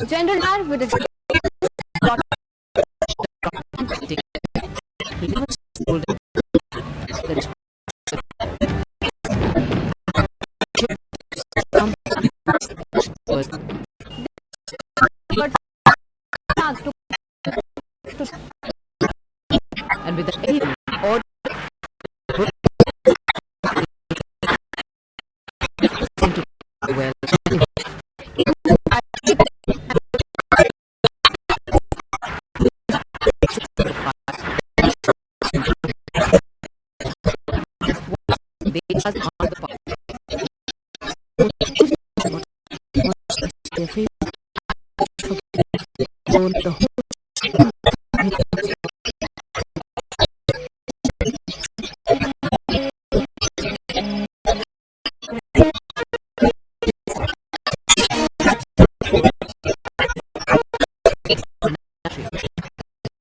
General Dyer with a plot he was told that was but to and with the order into well they just on the part the whole